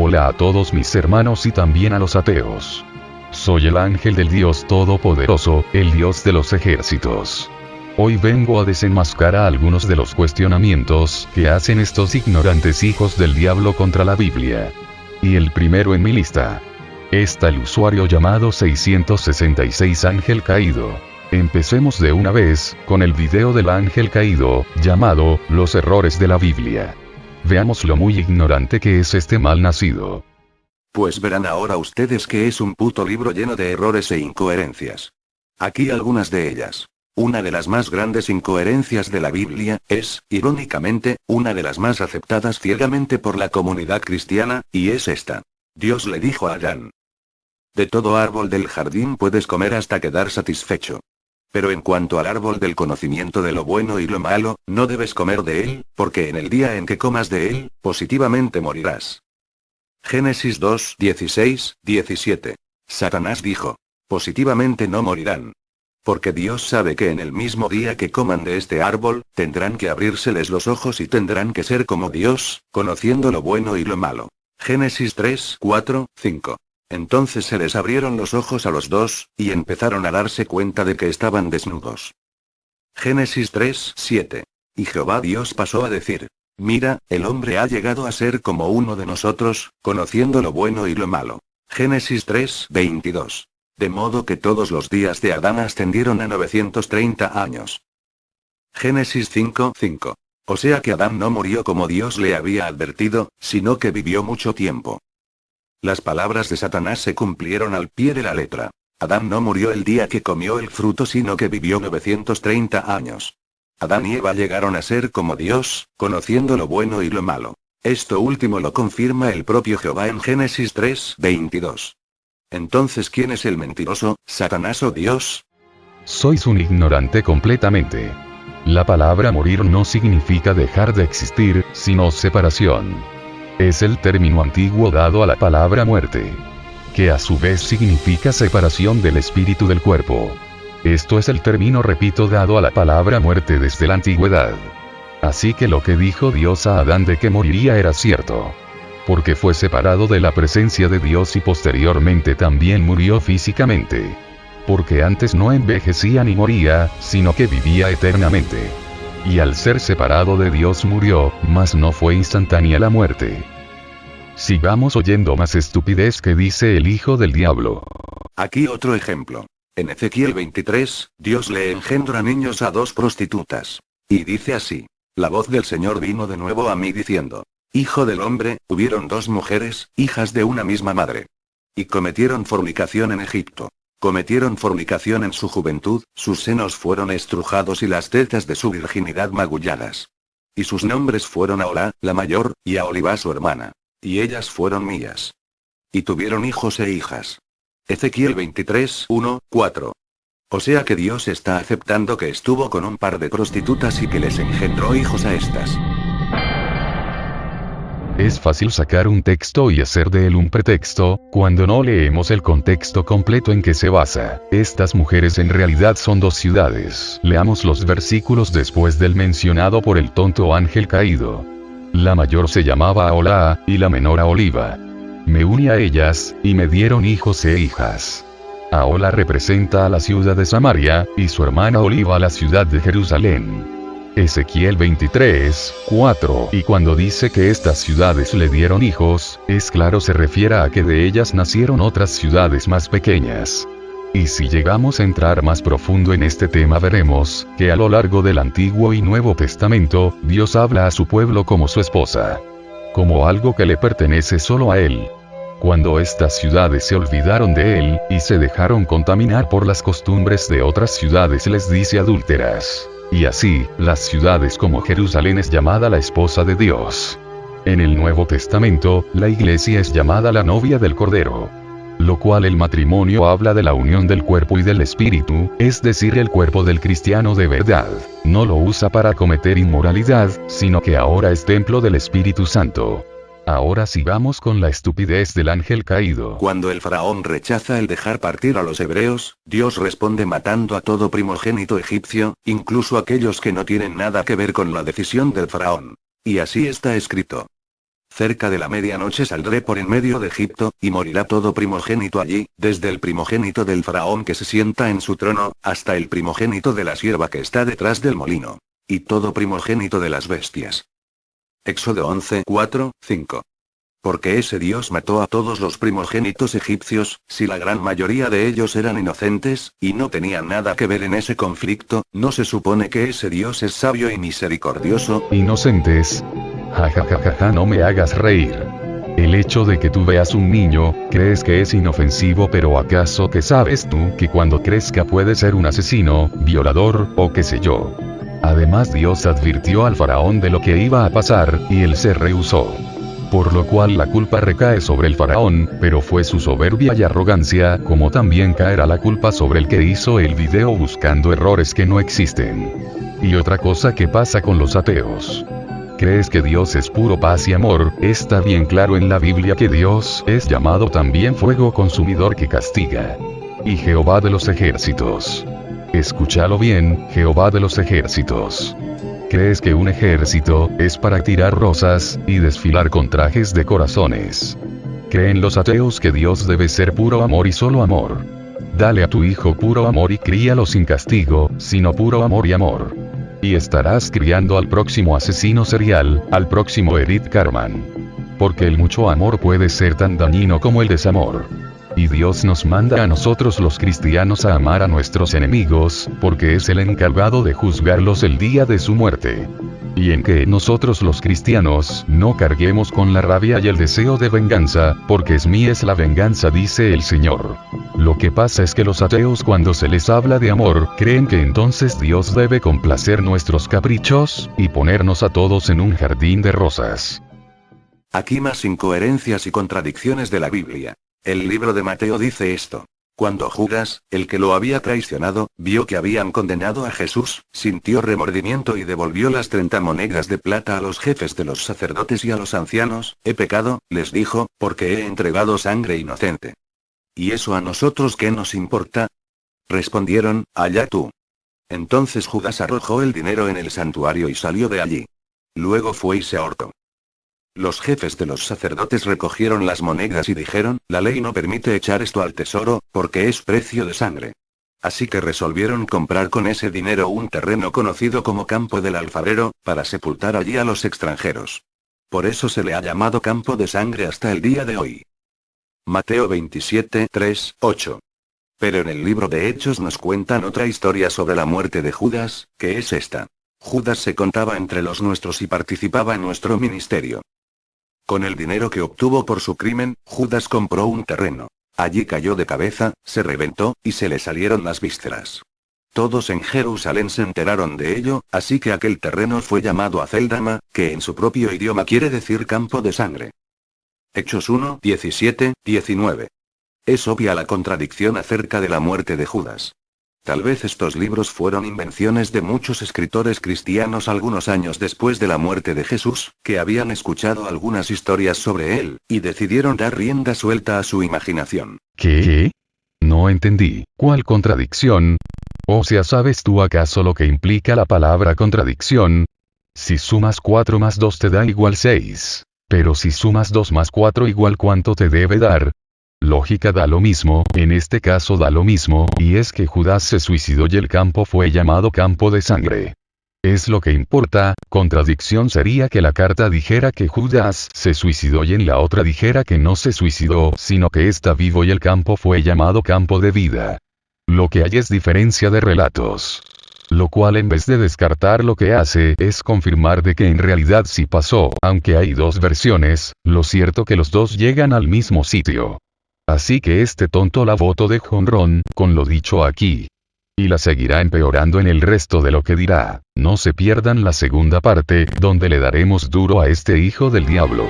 Hola a todos mis hermanos y también a los ateos. Soy el ángel del Dios Todopoderoso, el Dios de los ejércitos. Hoy vengo a desenmascarar algunos de los cuestionamientos que hacen estos ignorantes hijos del diablo contra la Biblia. Y el primero en mi lista. Está el usuario llamado 666 Ángel Caído. Empecemos de una vez, con el video del ángel caído, llamado, Los errores de la Biblia. Veamos lo muy ignorante que es este mal nacido. Pues verán ahora ustedes que es un puto libro lleno de errores e incoherencias. Aquí algunas de ellas. Una de las más grandes incoherencias de la Biblia, es, irónicamente, una de las más aceptadas ciegamente por la comunidad cristiana, y es esta. Dios le dijo a Adán: de todo árbol del jardín puedes comer hasta quedar satisfecho. Pero en cuanto al árbol del conocimiento de lo bueno y lo malo, no debes comer de él, porque en el día en que comas de él, positivamente morirás. Génesis 2, 16, 17. Satanás dijo: positivamente no morirán. Porque Dios sabe que en el mismo día que coman de este árbol, tendrán que abrírseles los ojos y tendrán que ser como Dios, conociendo lo bueno y lo malo. Génesis 3, 4, 5. Entonces se les abrieron los ojos a los dos, y empezaron a darse cuenta de que estaban desnudos. Génesis 3, 7. Y Jehová Dios pasó a decir: mira, el hombre ha llegado a ser como uno de nosotros, conociendo lo bueno y lo malo. Génesis 3, 22. De modo que todos los días de Adán ascendieron a 930 años. Génesis 5, 5. O sea que Adán no murió como Dios le había advertido, sino que vivió mucho tiempo. Las palabras de Satanás se cumplieron al pie de la letra. Adán no murió el día que comió el fruto, sino que vivió 930 años. Adán y Eva llegaron a ser como Dios, conociendo lo bueno y lo malo. Esto último lo confirma el propio Jehová en Génesis 3, 22. Entonces, ¿quién es el mentiroso, Satanás o Dios? Sois un ignorante completamente. La palabra morir no significa dejar de existir, sino separación. Es el término antiguo dado a la palabra muerte, que a su vez significa separación del espíritu del cuerpo. Esto es el término, repito, dado a la palabra muerte desde la antigüedad. Así que lo que dijo Dios a Adán de que moriría era cierto. Porque fue separado de la presencia de Dios y posteriormente también murió físicamente. Porque antes no envejecía ni moría, sino que vivía eternamente. Y al ser separado de Dios murió, mas no fue instantánea la muerte. Sigamos oyendo más estupidez que dice el hijo del diablo. Aquí otro ejemplo. En Ezequiel 23, Dios le engendra niños a dos prostitutas. Y dice así: la voz del Señor vino de nuevo a mí diciendo: hijo del hombre, hubieron dos mujeres, hijas de una misma madre. Y cometieron fornicación en Egipto. Cometieron fornicación en su juventud, sus senos fueron estrujados y las tetas de su virginidad magulladas. Y sus nombres fueron Aholah, la mayor, y Aholibá su hermana. Y ellas fueron mías. Y tuvieron hijos e hijas. Ezequiel 23, 1, 4. O sea que Dios está aceptando que estuvo con un par de prostitutas y que les engendró hijos a estas. Es fácil sacar un texto y hacer de él un pretexto, cuando no leemos el contexto completo en que se basa. Estas mujeres en realidad son dos ciudades. Leamos los versículos después del mencionado por el tonto ángel caído. La mayor se llamaba Aholah, y la menor Aholibá. Me uní a ellas, y me dieron hijos e hijas. Aholah representa a la ciudad de Samaria, y su hermana Aholibá a la ciudad de Jerusalén. Ezequiel 23, 4. Y cuando dice que estas ciudades le dieron hijos, es claro, se refiere a que de ellas nacieron otras ciudades más pequeñas. Y si llegamos a entrar más profundo en este tema, veremos que a lo largo del Antiguo y Nuevo Testamento, Dios habla a su pueblo como su esposa. Como algo que le pertenece solo a él. Cuando estas ciudades se olvidaron de él, y se dejaron contaminar por las costumbres de otras ciudades, les dice adúlteras. Y así, las ciudades como Jerusalén es llamada la esposa de Dios. En el Nuevo Testamento, la iglesia es llamada la novia del Cordero. Lo cual el matrimonio habla de la unión del cuerpo y del espíritu, es decir, el cuerpo del cristiano de verdad. No lo usa para cometer inmoralidad, sino que ahora es templo del Espíritu Santo. Ahora sigamos con la estupidez del ángel caído. Cuando el faraón rechaza el dejar partir a los hebreos, Dios responde matando a todo primogénito egipcio, incluso aquellos que no tienen nada que ver con la decisión del faraón. Y así está escrito. Cerca de la medianoche saldré por en medio de Egipto, y morirá todo primogénito allí, desde el primogénito del faraón que se sienta en su trono, hasta el primogénito de la sierva que está detrás del molino. Y todo primogénito de las bestias. Éxodo 11, 4, 5. Porque ese Dios mató a todos los primogénitos egipcios, si la gran mayoría de ellos eran inocentes, y no tenían nada que ver en ese conflicto, ¿no se supone que ese Dios es sabio y misericordioso? Inocentes. Ja ja ja ja ja, no me hagas reír. El hecho de que tú veas un niño, crees que es inofensivo, pero ¿acaso que sabes tú que cuando crezca puede ser un asesino, violador, o qué sé yo? Además Dios advirtió al faraón de lo que iba a pasar, y él se rehusó. Por lo cual la culpa recae sobre el faraón, pero fue su soberbia y arrogancia, como también caerá la culpa sobre el que hizo el video buscando errores que no existen. Y otra cosa que pasa con los ateos. ¿Crees que Dios es puro paz y amor? Está bien claro en la Biblia que Dios es llamado también fuego consumidor que castiga. Y Jehová de los ejércitos. Escúchalo bien, Jehová de los ejércitos. ¿Crees que un ejército es para tirar rosas y desfilar con trajes de corazones? ¿Creen los ateos que Dios debe ser puro amor y solo amor? Dale a tu hijo puro amor y críalo sin castigo, sino puro amor y amor. Y estarás criando al próximo asesino serial, al próximo Eric Carman. Porque el mucho amor puede ser tan dañino como el desamor. Y Dios nos manda a nosotros los cristianos a amar a nuestros enemigos, porque es el encargado de juzgarlos el día de su muerte. Y en que nosotros los cristianos no carguemos con la rabia y el deseo de venganza, porque es mía es la venganza, dice el Señor. Lo que pasa es que los ateos, cuando se les habla de amor, creen que entonces Dios debe complacer nuestros caprichos, y ponernos a todos en un jardín de rosas. Aquí más incoherencias y contradicciones de la Biblia. El libro de Mateo dice esto. Cuando Judas, el que lo había traicionado, vio que habían condenado a Jesús, sintió remordimiento y devolvió las 30 monedas de plata a los jefes de los sacerdotes y a los ancianos. He pecado, les dijo, porque he entregado sangre inocente. ¿Y eso a nosotros qué nos importa? Respondieron, allá tú. Entonces Judas arrojó el dinero en el santuario y salió de allí. Luego fue y se ahorcó. Los jefes de los sacerdotes recogieron las monedas y dijeron, la ley no permite echar esto al tesoro, porque es precio de sangre. Así que resolvieron comprar con ese dinero un terreno conocido como Campo del Alfarero, para sepultar allí a los extranjeros. Por eso se le ha llamado Campo de Sangre hasta el día de hoy. Mateo 27, 3, 8. Pero en el libro de Hechos nos cuentan otra historia sobre la muerte de Judas, que es esta. Judas se contaba entre los nuestros y participaba en nuestro ministerio. Con el dinero que obtuvo por su crimen, Judas compró un terreno. Allí cayó de cabeza, se reventó, y se le salieron las vísceras. Todos en Jerusalén se enteraron de ello, así que aquel terreno fue llamado Aceldama, que en su propio idioma quiere decir campo de sangre. Hechos 1, 17, 19. Es obvia la contradicción acerca de la muerte de Judas. Tal vez estos libros fueron invenciones de muchos escritores cristianos algunos años después de la muerte de Jesús, que habían escuchado algunas historias sobre él, y decidieron dar rienda suelta a su imaginación. ¿Qué? No entendí. ¿Cuál contradicción? O sea, ¿sabes tú acaso lo que implica la palabra contradicción? Si sumas 4 más 2 te da igual 6. Pero si sumas 2 más 4 igual, ¿cuánto te debe dar? Lógica da lo mismo, en este caso da lo mismo, y es que Judas se suicidó y el campo fue llamado campo de sangre. Es lo que importa. Contradicción sería que la carta dijera que Judas se suicidó y en la otra dijera que no se suicidó, sino que está vivo y el campo fue llamado campo de vida. Lo que hay es diferencia de relatos. Lo cual, en vez de descartar lo que hace, es confirmar de que en realidad sí pasó, aunque hay dos versiones, lo cierto que los dos llegan al mismo sitio. Así que este tonto la votó de jonrón, con lo dicho aquí. Y la seguirá empeorando en el resto de lo que dirá. No se pierdan la segunda parte, donde le daremos duro a este hijo del diablo.